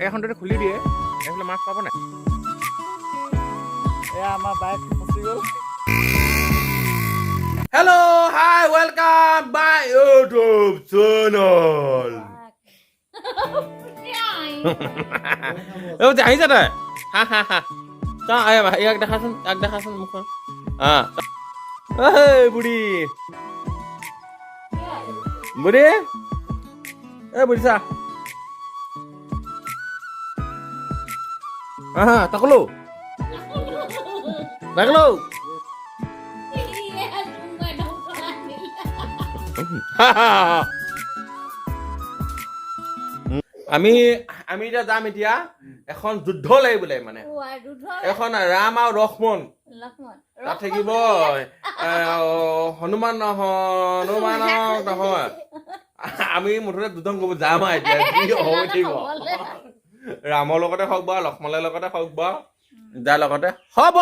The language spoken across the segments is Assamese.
এখনতে খুলি দিয়ে এইফালে মাছ পাব নাই এয়া আমাৰ বাইক ফচি গ'ল hello' hi welcome my YouTube channel আহিছা তই হা হা হা তই ইয়াক দেখাচোন মুখখন বুঢ়ী বুঢ়ী বুঢ়ী চা তাকলো তাকলো আমি এতিয়া যাম এতিয়া এখন যুদ্ধ লাগিবলে মানে এখন ৰাম আৰু লক্ষ্মণ তাত থাকিব হনুমান নহয় আমি মুঠতে যুদ্ধ কৰিব যাম এতিয়া যি হ'ব থাকিব ৰামৰ লগতে হওক বা লক্ষ্মণৰ লগতে হওক বা যাৰ লগতে হ'ব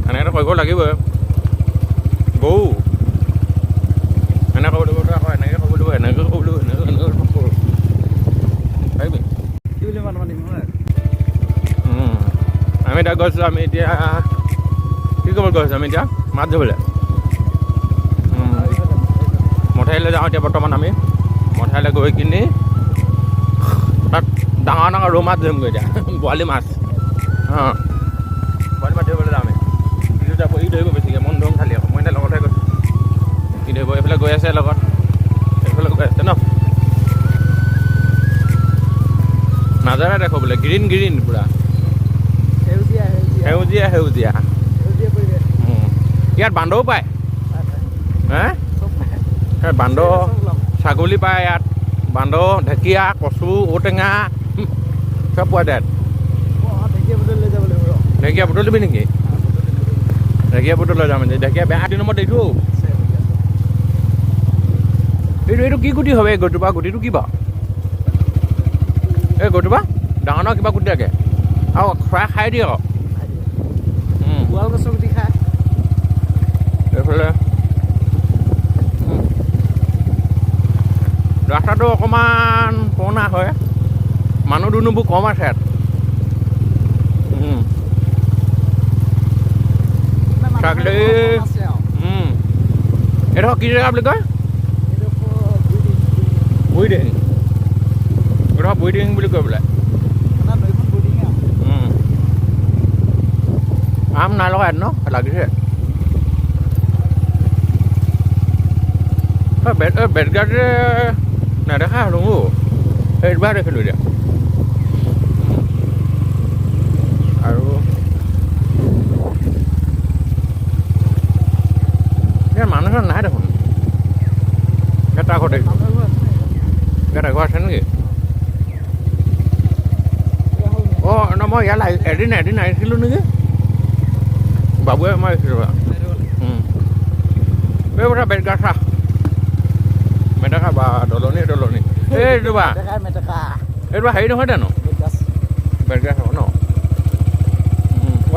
এনেকৈ কৰিব লাগিবই বৌ এনেকৈ কৰিব লাগিব আকৌ এনেকৈ কৰিব লাগিব এনেকৈ কৰিব লাগিব এনেকৈ পাৰিবি কি বুলি মানুহ মাতিম হয় আমি এতিয়া গৈছোঁ আমি এতিয়া কি কৰিব গৈছোঁ আমি এতিয়া মাছ ধৰিবলৈ মঠাইলৈ যাওঁ এতিয়া বৰ্তমান আমি মঠাইলৈ গৈ কিনি তাত ডাঙৰ ডাঙৰ ৰৌ মাছ ধৰিমগৈ এতিয়া বৰালি মাছ বৰালি মাছ ধৰিবলৈ যাওঁ আমি ইটো যাব ই ধৰিব বেছিকৈ মন ধৰম খালি আকৌ মই এতিয়া লগতহে গৈছোঁ ই ধৰিব এইফালে গৈ আছে লগত এইফালে গৈ আছে ন নাজাৰা দেখো বোলে গ্ৰীণ গ্ৰীণ পূৰা সেউজীয়া সেউজীয়া ইয়াত বান্দৰো পায় হে বান্দৰ ছাগলী পায় ইয়াত বান্দৰ ঢেকীয়া কচু ঔটেঙা চব পোৱা যায় ঢেকীয়া বুটলিবি নেকি ঢেকীয়া বুটল লৈ যাম ঢেকীয়া বেয়া দিনৰ মত এইটো এইটো কি গুটি হবে এই গৰুটোপা গুটিটো কি বাৰু এই গৰুটোপা ডাঙৰ ডাঙৰ কিবা গুটি থাকে আৰু খাই দিয়ে আকৌ গোৱাল গছৰ গুটি খায় এইফালে ৰাস্তাটো অকণমান পুৰণা হয় মানুহ দুনুবোৰ কম আছে ইয়াত ছাগলী এইটো কি জেগা বুলি কয় বুঢ়ীডিং এইটো বুঢ়ীডিং বুলি কয় বোলে আম নাই লগা ইয়াত ন লাগিছে বেটগাড়ীৰে নেদেখা হ'লো এইবাৰ দেখিলোঁ এতিয়া আৰু ইয়াত মানুহ নাই দেখোন এটা ঘৰ দেখিছোঁ এটা ঘৰ আছে নেকি অঁ ন মই ইয়াত এদিন আহিছিলোঁ নেকি বাবুৱে মই আহিছিলোঁ এই কথা বেটগাড় চা মেটেকা বা দলনি এইটো বা এইটো হেৰি নহয় জানো বেটগাড় হ'ব ন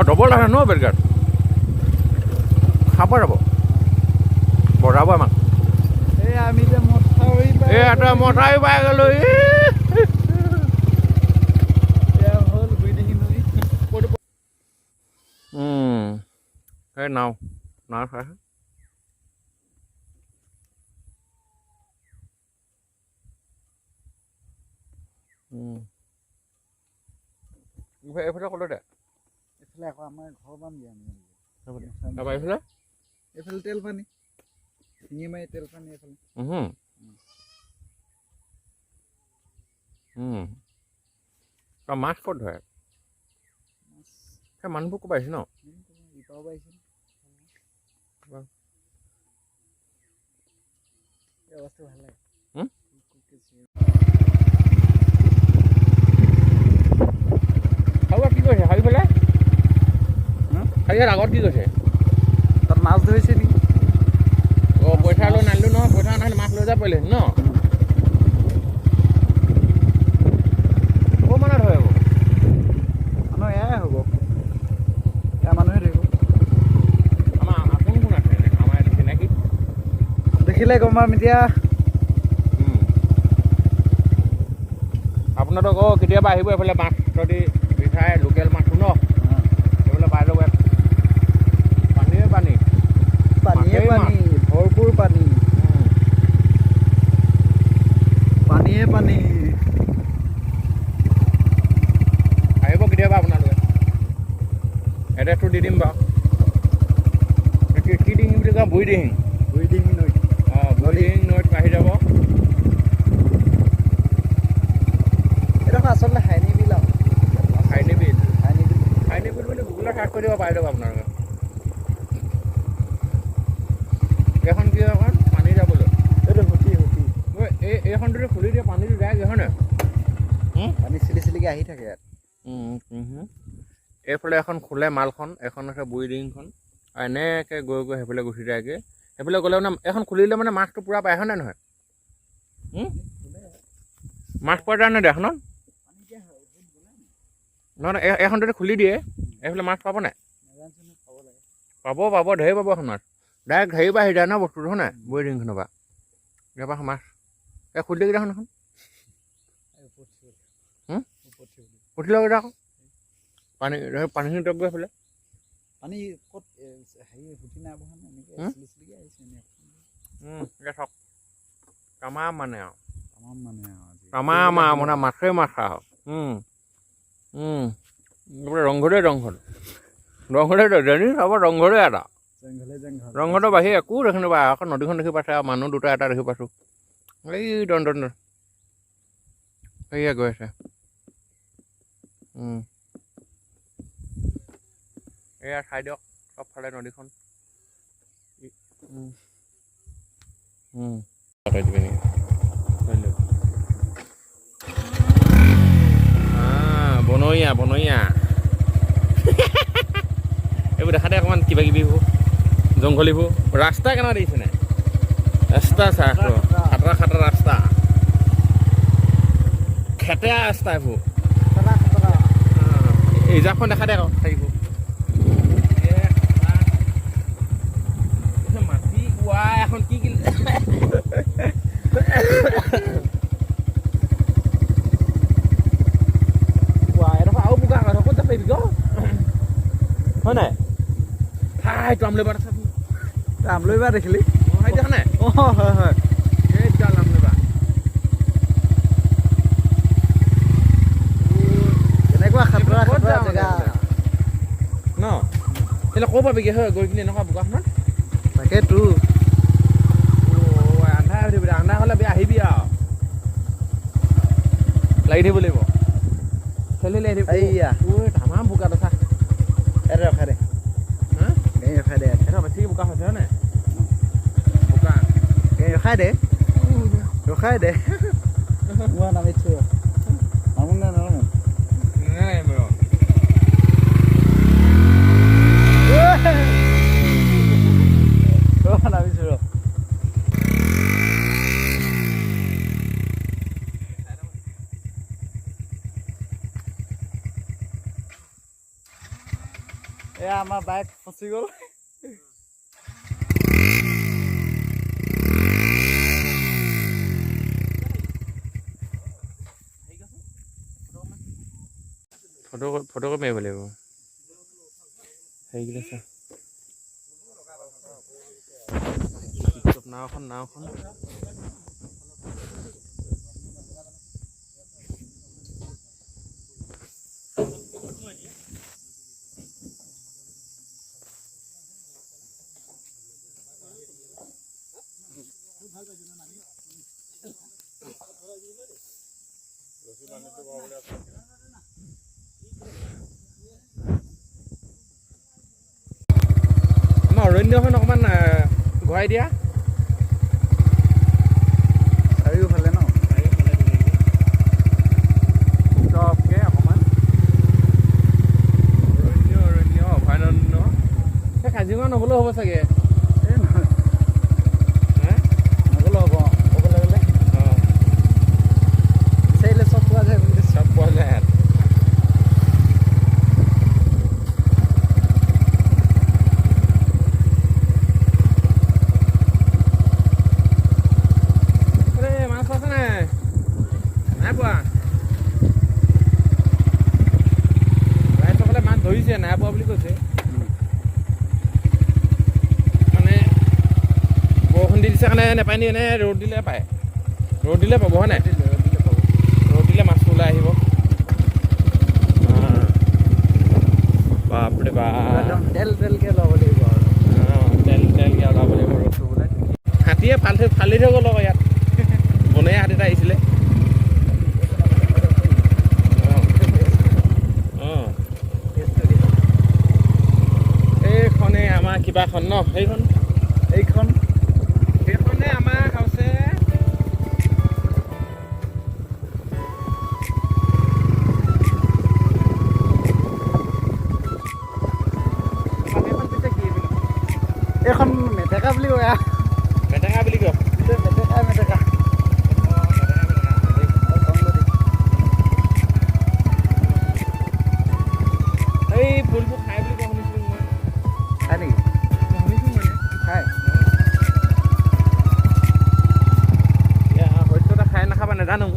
ডবল আছে ন বেটগাড় খাব যাব বজাব আমাক এটা মঠাই পাই গ'লো এই নাও খাই এইফালে ক'লো দে এইফালে আকৌ আমাৰ ঘৰ পাম দিয়া এইফালে এইফালে তেল পানী শিঙি মাৰি তেল পানী এইফালে মাছ ক'ত ধৰে সেই মানুহবোৰ ক'ৰ পাইছে ন ইপাও পাইছে অৱস্থা ভাল লাগে কি কৈছে হাবি পেলাই ইয়াৰ আগত কি কৈছে তাত মাছ ধৰিছে নেকি অঁ পইচা লৈ নানিলোঁ নহয় পইচা নাহিলে মাছ লৈ যাব পাৰিলে ন ক'ৰ মানে ধৰে মানুহ এয়াই হ'ব এয়া মানুহে ধৰিব আমাৰ কোন কোন আছে আমাৰ চিনাকি দেখিলে গম পাম এতিয়া আপোনালোক কেতিয়াবা আহিব এইফালে মাছ যদি বিচাৰে লোকেল মাছটো ন এইফালে পাই যাব ইয়াত পানীয়ে পানী পানীয়ে পানী ভৰপূৰ পানী পানীয়ে পানী আহিব কেতিয়াবা আপোনালোকে এড্ৰেছটো দি দিম বাৰু কি ডিঙি বুলি কয় বুঢ়ীডিঙি নৈ বুঢ়ীডিঙি নৈত আহি যাব এইডোখৰ আচলতে হাইনি বিল আৰু হাইনি বিল হাইনি বিল বুলি গুগলত চাৰ্চ কৰি দিব পাই যাব আপোনালোকে এইখন কি এখন পানী যাবলৈ এইটো সুতি এইখনটো খুলি দিয়ে পানীটো যায় হয় নাই পানী চিলিকে আহি থাকে ইয়াত এইফালে এখন খোলে মালখন এখন আছে বুঢ়ীডিঙিখন আৰু এনেকৈ গৈ সেইফালে গুচি যায়গৈ সেইফালে গ'লে মানে এখন খুলিলে মানে মাছটো পূৰা পায় হয় নে নহয় মাছ পোৱা যায় নে এখনত নহয় এইখনটো খুলি দিয়ে এইফালে মাছ পাব নাই পাব ঢেৰ পাব এখন মাছ ডাইৰেক্ট হেৰি পৰা আহি যায় ন বস্তুটো হয় নাই বুঢ়ীডিঙিখনৰ পৰা ইয়াৰ পৰা মাছ এই খুলি দিয়ে দেখোন এখন উঠিলে আকৌ পানীখিনি টপ গৈ সেইফালে পানী ক'ত হেৰি সুতি নাই বহা নে এনেকৈ চিলিকে আহিছে এতিয়া চাওক তামাম মানে আৰু তামাম মানে মাছে মাছ আৰু ৰংঘৰে যেনি চাব ৰংঘৰে এটা ৰংঘৰটো বাঢ়ি একো দেখি নাপায় আকৌ নদীখন দেখি পাইছে আৰু মানুহ দুটা এটা দেখি পাইছোঁ এই দন সেয়া গৈ আছে এয়া চাই দিয়ক চবফালে নদীখন বনৰীয়া এইবোৰ দেখা দে অকণমান কিবা কিবিবোৰ জংঘলীবোৰ ৰাস্তা কেনেকুৱা দেখিছে নাই ৰাস্তা চা খাতৰা ৰাস্তা খেতেৰা ৰাস্তা এইবোৰ ৰিজাৰ্ভখন দেখা দে আকৌ থাকিব মাটি কোৱা এখন কি এডোখৰ আৰু বোকা ক'ত যাব পাৰিবি হয় নাই ঠাইটো আমলৈবাৰ আছে আমলৈবা দেখিলি দেখা নাই হয় এইটো আমলৈবা এনেকুৱা খাতৰা জেগা ন এতিয়া ক'ৰ পাবিগৈ হয় গৈ কিনে এনেকুৱা বোকাখনত তাকেতো আন্ধাৰ হ'লে বেয়া আহিবি আৰু লাগি থাকিব লাগিব খেলি লাগি থাকিব ধামাম বোকা দেখা এটা ৰখাই দে গাড়ী ৰখাই দে এটা বেছি বোকা হৈছে হয় নাই বোকা গাড়ী ৰখাই দে মই নামিছোঁ নামো নামো নামিছোঁ এয়া আমাৰ বাইক ফচি গ'ল ফটো কপি মাৰিব লাগিব সেইকেইটা চা নাওখন আমাৰ অৰণ্যখন অকণমান ঘূৰাই দিয়া চাৰিওফালে ন চবকে অকণমান অৰণ্য অভয়াৰণ্য সেই কাজিৰঙা নগ'লেও হ'ব চাগে এই নহয় নগ'লেও হ'ব ক'বলৈ গ'লে বিচাৰিলে চব পোৱা যায় বুলি চব পোৱা যায় ইয়াত মাছ আছে নাই পোৱা ধৰিছে নাই পোৱা বুলি কৈছে মানে বৰষুণ দি দিছে কাৰণে নাপায় নি এনে ৰ'দ দিলে পায় ৰ'দ দিলে পাব হয় নাই ৰ'দ দিলে মাছটো ওলাই আহিব বাপৰে বাপ তেল তেলকৈ ল'ব লাগিব আৰু তেল তেলকৈ ওলাব লাগিব ৰ'দটো বোলে হাতীয়ে ফালি থৈ গ'ল আকৌ ইয়াত বনৰীয়া হাতী এটা আহিছিলে এইখনে আমাৰ কিবাখন ন সেইখনে আমাৰ হৈছে এইখন মেটেকা বুলি কয় মেটেকা বুলি কয় মেটেকা এই ফুলবোৰ খাই বুলি কোৱা শুনিছিলোঁ মই খাই নেকি শুনিছোঁ মানে খাই এতিয়া শস্য এটা খাই নাখাবা নাজানো